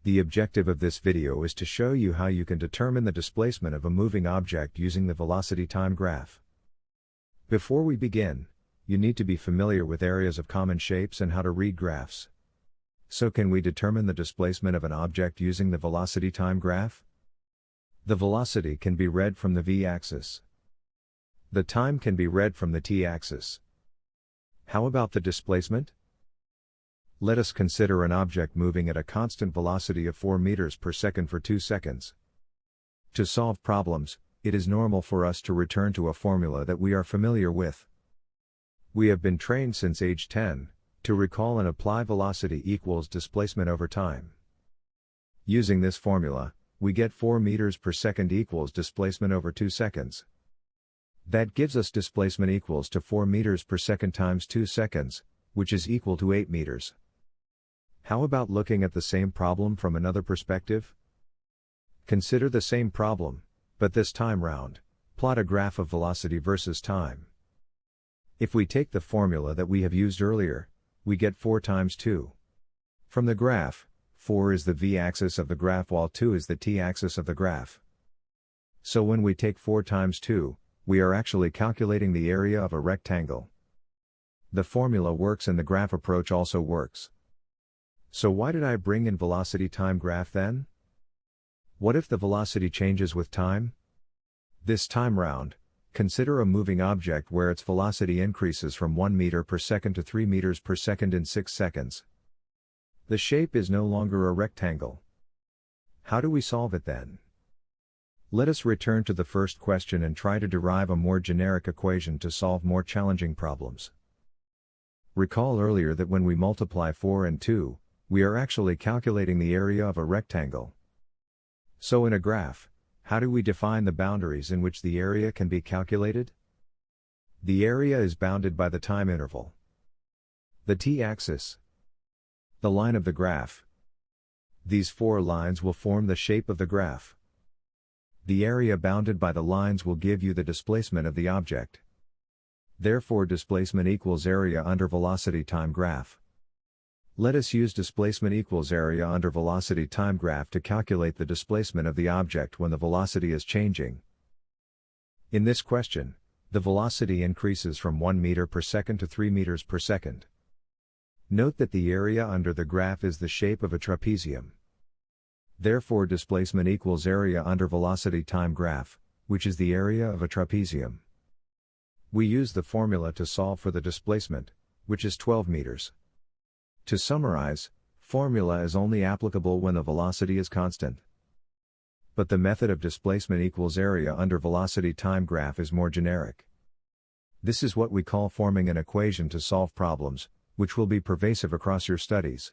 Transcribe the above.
The objective of this video is to show you how you can determine the displacement of a moving object using the velocity time graph. Before we begin, you need to be familiar with areas of common shapes and how to read graphs. So can we determine the displacement of an object using the velocity time graph? The velocity can be read from the v-axis. The time can be read from the t-axis. How about the displacement? Let us consider an object moving at a constant velocity of 4 meters per second for 2 seconds. To solve problems, it is normal for us to return to a formula that we are familiar with. We have been trained since age 10 to recall and apply velocity equals displacement over time. Using this formula, we get 4 meters per second equals displacement over 2 seconds. That gives us displacement equals to 4 meters per second times 2 seconds, which is equal to 8 meters. How about looking at the same problem from another perspective? Consider the same problem, but this time round, plot a graph of velocity versus time. If we take the formula that we have used earlier, we get 4 times 2. From the graph, 4 is the v-axis of the graph while 2 is the t-axis of the graph. So when we take 4 times 2, we are actually calculating the area of a rectangle. The formula works and the graph approach also works. So why did I bring in velocity time graph then? What if the velocity changes with time? This time round, consider a moving object where its velocity increases from 1 meter per second to 3 meters per second in 6 seconds. The shape is no longer a rectangle. How do we solve it then? Let us return to the first question and try to derive a more generic equation to solve more challenging problems. Recall earlier that when we multiply 4 and 2, we are actually calculating the area of a rectangle. So in a graph, how do we define the boundaries in which the area can be calculated? The area is bounded by the time interval, the t-axis, the line of the graph. These 4 lines will form the shape of the graph. The area bounded by the lines will give you the displacement of the object. Therefore displacement equals area under velocity time graph. Let us use displacement equals area under velocity time graph to calculate the displacement of the object when the velocity is changing. In this question, the velocity increases from 1 meter per second to 3 meters per second. Note that the area under the graph is the shape of a trapezium. Therefore displacement equals area under velocity time graph, which is the area of a trapezium. We use the formula to solve for the displacement, which is 12 meters. To summarize, formula is only applicable when the velocity is constant. But the method of displacement equals area under velocity time graph is more generic. This is what we call forming an equation to solve problems, which will be pervasive across your studies.